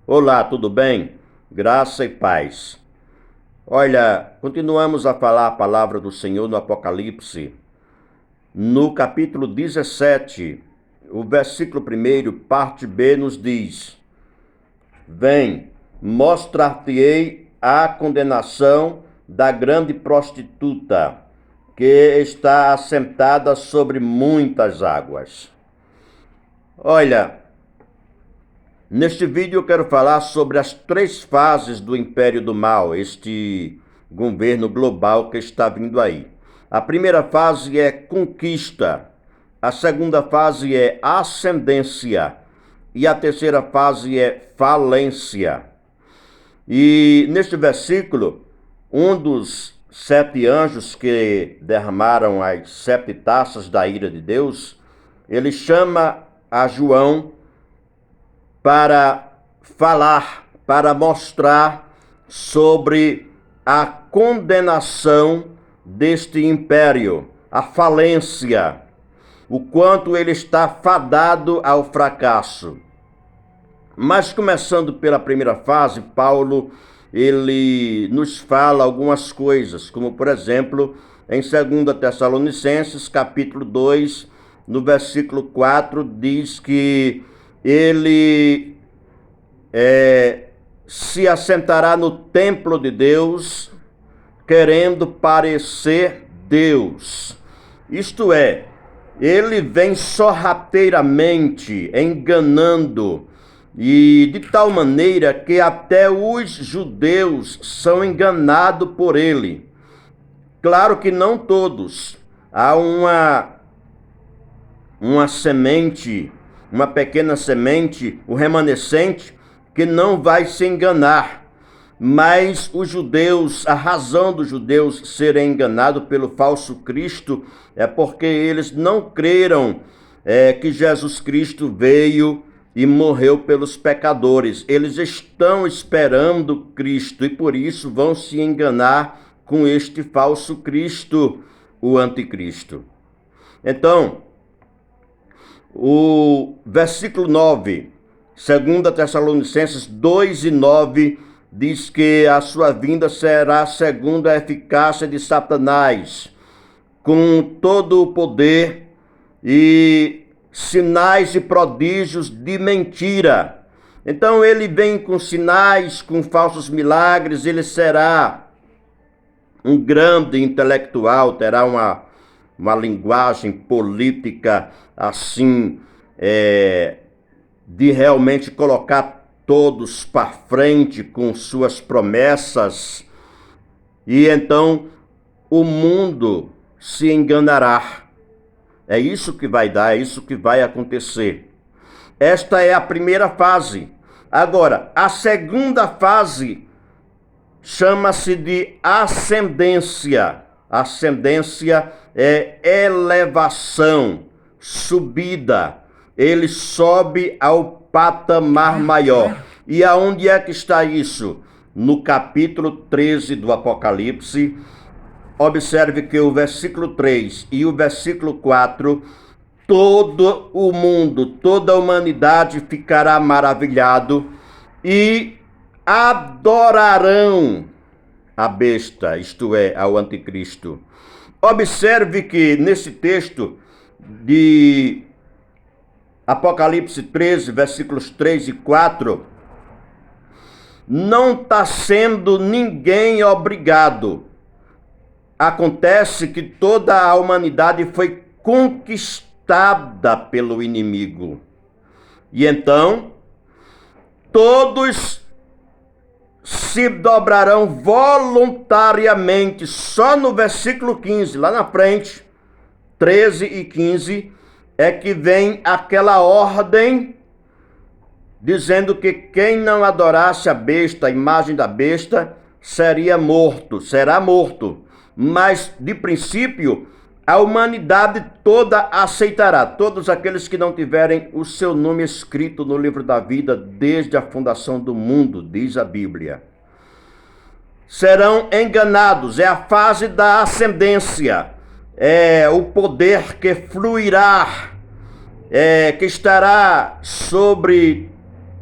Olá, tudo bem? Graça e paz. Olha, continuamos a falar a palavra do Senhor no Apocalipse. No capítulo 17, o versículo 1, parte B, nos diz: Vem, mostrar-te-ei a condenação da grande prostituta, que está assentada sobre muitas águas. Olha, neste vídeo eu quero falar sobre as 3 fases do Império do Mal, este governo global que está vindo aí. A primeira fase é conquista, a segunda fase é ascendência e a terceira fase é falência. E neste versículo, um dos 7 anjos que derramaram as 7 taças da ira de Deus, ele chama a João para falar, para mostrar sobre a condenação deste império, a falência, o quanto ele está fadado ao fracasso. Mas começando pela primeira fase, Paulo, ele nos fala algumas coisas, como por exemplo, em 2 Tessalonicenses, capítulo 2, no versículo 4, diz que ele se assentará no templo de Deus, querendo parecer Deus. Isto é, ele vem sorrateiramente enganando, e de tal maneira que até os judeus são enganados por ele. Claro que não todos. Há uma semente, uma pequena semente, o remanescente, que não vai se enganar. Mas os judeus, a razão dos judeus serem enganados pelo falso Cristo é porque eles não creram que Jesus Cristo veio e morreu pelos pecadores. Eles estão esperando Cristo e por isso vão se enganar com este falso Cristo, o anticristo. Então, o versículo 9, 2 Tessalonicenses 2:9, diz que a sua vinda será segundo a eficácia de Satanás, com todo o poder e sinais e prodígios de mentira. Então ele vem com sinais, com falsos milagres, ele será um grande intelectual, terá uma linguagem política assim, de realmente colocar todos para frente com suas promessas, e então o mundo se enganará. É isso que vai dar, é isso que vai acontecer. Esta é a primeira fase. Agora, a segunda fase chama-se de ascendência. Ascendência é elevação, subida. Ele sobe ao patamar maior. E aonde é que está isso? No capítulo 13 do Apocalipse. Observe que o versículo 3 e o versículo 4, todo o mundo, toda a humanidade ficará maravilhado e adorarão a besta, isto é, ao anticristo. Observe que nesse texto de Apocalipse 13, versículos 3 e 4, não está sendo ninguém obrigado. Acontece que toda a humanidade foi conquistada pelo inimigo. E então, todos se dobrarão voluntariamente. Só no versículo 15, lá na frente, 13 e 15, é que vem aquela ordem dizendo que quem não adorasse a besta, a imagem da besta, seria morto, será morto. Mas, de princípio, a humanidade toda aceitará. Todos aqueles que não tiverem o seu nome escrito no livro da vida desde a fundação do mundo, diz a Bíblia, serão enganados. É a fase da ascendência. É o poder que fluirá, que estará sobre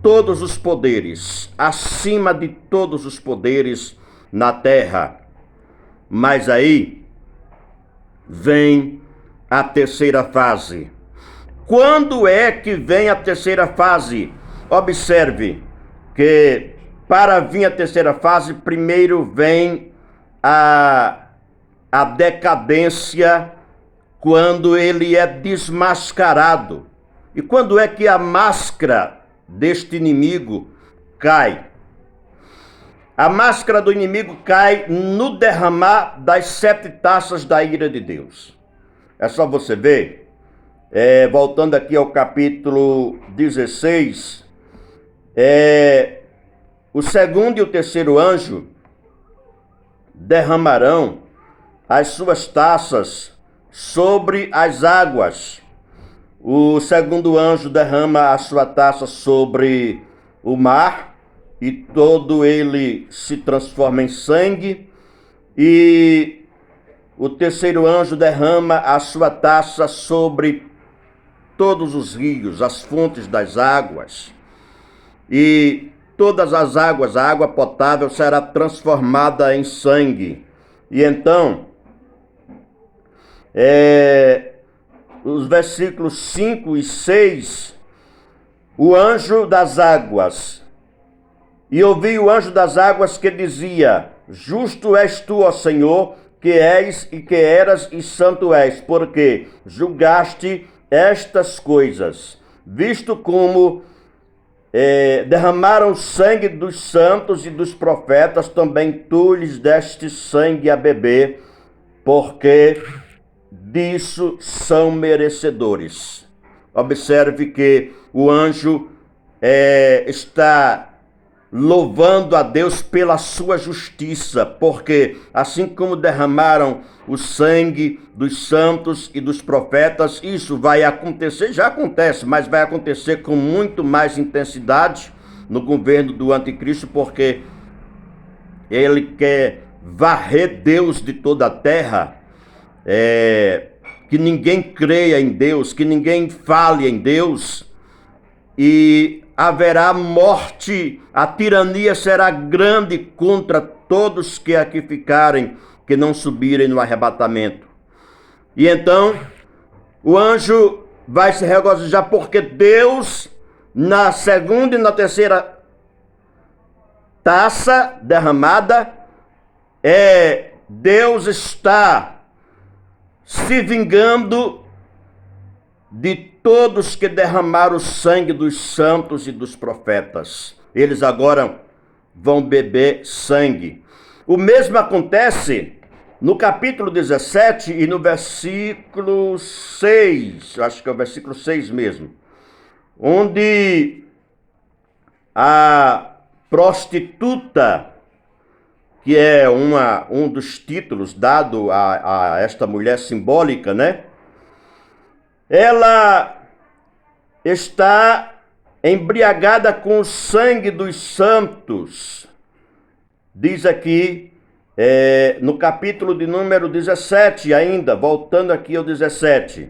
todos os poderes, acima de todos os poderes na terra. Mas aí vem a terceira fase. Quando é que vem a terceira fase? Observe que para vir a terceira fase, primeiro vem a decadência, quando ele é desmascarado. E quando é que a máscara deste inimigo cai? A máscara do inimigo cai no derramar das 7 taças da ira de Deus. É só você ver, voltando aqui ao capítulo 16, o segundo e o terceiro anjo derramarão as suas taças sobre as águas. O segundo anjo derrama a sua taça sobre o mar, e todo ele se transforma em sangue. E o terceiro anjo derrama a sua taça sobre todos os rios, as fontes das águas. E todas as águas, a água potável, será transformada em sangue. E então, os versículos 5 e 6, o anjo das águas. E ouvi o anjo das águas que dizia: Justo és tu, ó Senhor, que és e que eras, e santo és, porque julgaste estas coisas, visto como derramaram o sangue dos santos e dos profetas, também tu lhes deste sangue a beber, porque disso são merecedores. Observe que o anjo está louvando a Deus pela sua justiça, porque assim como derramaram o sangue dos santos e dos profetas, isso vai acontecer, já acontece, mas vai acontecer com muito mais intensidade no governo do anticristo, porque ele quer varrer Deus de toda a terra, que ninguém creia em Deus, que ninguém fale em Deus, e haverá morte, a tirania será grande contra todos que aqui ficarem, que não subirem no arrebatamento. E então, o anjo vai se regozijar, porque Deus, na segunda e na terceira taça derramada, Deus está se vingando de todos que derramaram o sangue dos santos e dos profetas. Eles agora vão beber sangue. O mesmo acontece no capítulo 17 e no versículo 6, acho que é o versículo 6 mesmo, onde a prostituta, que é um dos títulos dado a esta mulher simbólica, né? Ela está embriagada com o sangue dos santos. Diz aqui, no capítulo de número 17 ainda, voltando aqui ao 17.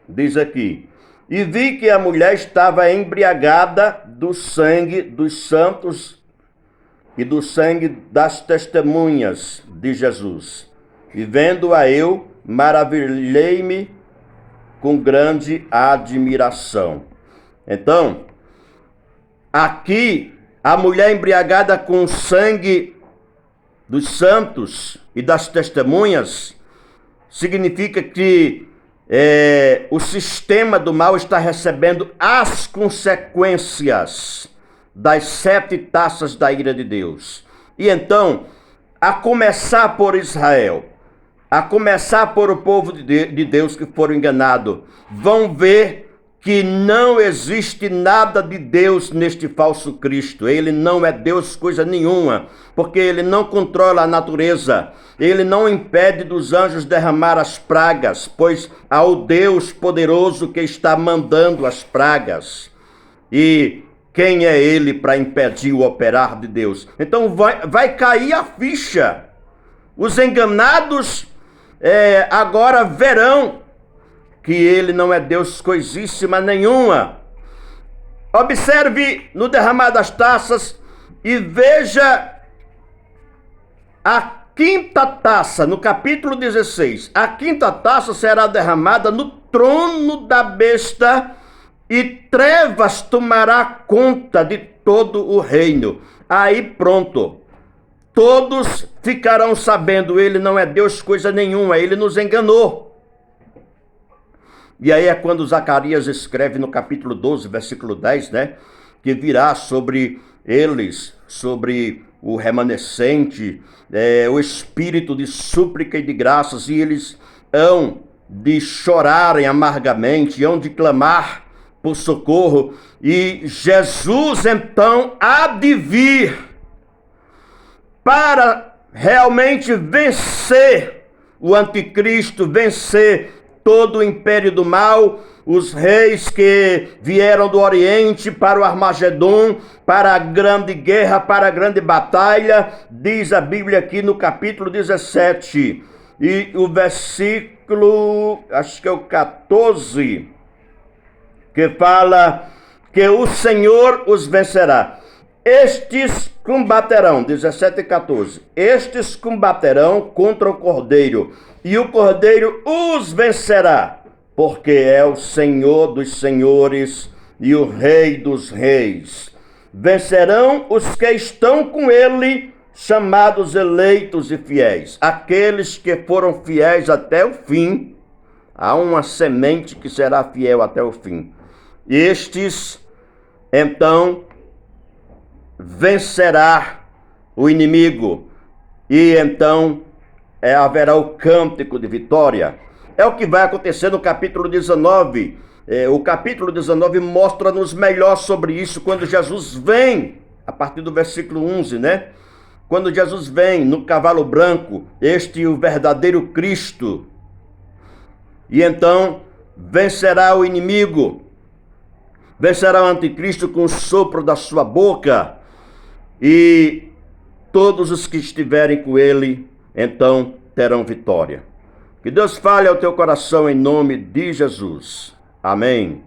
Diz aqui: E vi que a mulher estava embriagada do sangue dos santos e do sangue das testemunhas de Jesus. E vendo-a eu, maravilhei-me com grande admiração. Então, aqui, a mulher embriagada com o sangue dos santos e das testemunhas, significa que o sistema do mal está recebendo as consequências das 7 taças da ira de Deus. E então, a começar por Israel, a começar por o povo de Deus que foram enganados, vão ver que não existe nada de Deus neste falso Cristo. Ele não é Deus coisa nenhuma, porque ele não controla a natureza. Ele não impede dos anjos derramar as pragas, pois há o Deus poderoso que está mandando as pragas. E quem é ele para impedir o operar de Deus? Então vai cair a ficha. Os enganados agora verão que ele não é Deus coisíssima nenhuma. Observe no derramar das taças e veja a quinta taça, no capítulo 16. A quinta taça será derramada no trono da besta e trevas tomará conta de todo o reino. Aí pronto. Todos ficarão sabendo, ele não é Deus coisa nenhuma, ele nos enganou. E aí é quando Zacarias escreve no capítulo 12, versículo 10, né? Que virá sobre eles, sobre o remanescente, o espírito de súplica e de graças, e eles hão de chorarem amargamente, hão de clamar por socorro, e Jesus então há de vir para realmente vencer o anticristo, vencer todo o império do mal, os reis que vieram do Oriente para o Armagedon, para a grande guerra, para a grande batalha, diz a Bíblia aqui no capítulo 17, e o versículo, acho que é o 14, que fala que o Senhor os vencerá. Estes combaterão, 17 e 14, estes combaterão contra o Cordeiro, e o Cordeiro os vencerá, porque é o Senhor dos senhores e o Rei dos reis. Vencerão os que estão com ele, chamados eleitos e fiéis. Aqueles que foram fiéis até o fim, há uma semente que será fiel até o fim. Estes, então, vencerá o inimigo, e então haverá o cântico de vitória. É o que vai acontecer no capítulo 19. O capítulo 19 mostra-nos melhor sobre isso quando Jesus vem, a partir do versículo 11, né? Quando Jesus vem no cavalo branco, o verdadeiro Cristo, e então vencerá o inimigo, vencerá o anticristo com o sopro da sua boca, e todos os que estiverem com ele, então, terão vitória. Que Deus fale ao teu coração em nome de Jesus. Amém.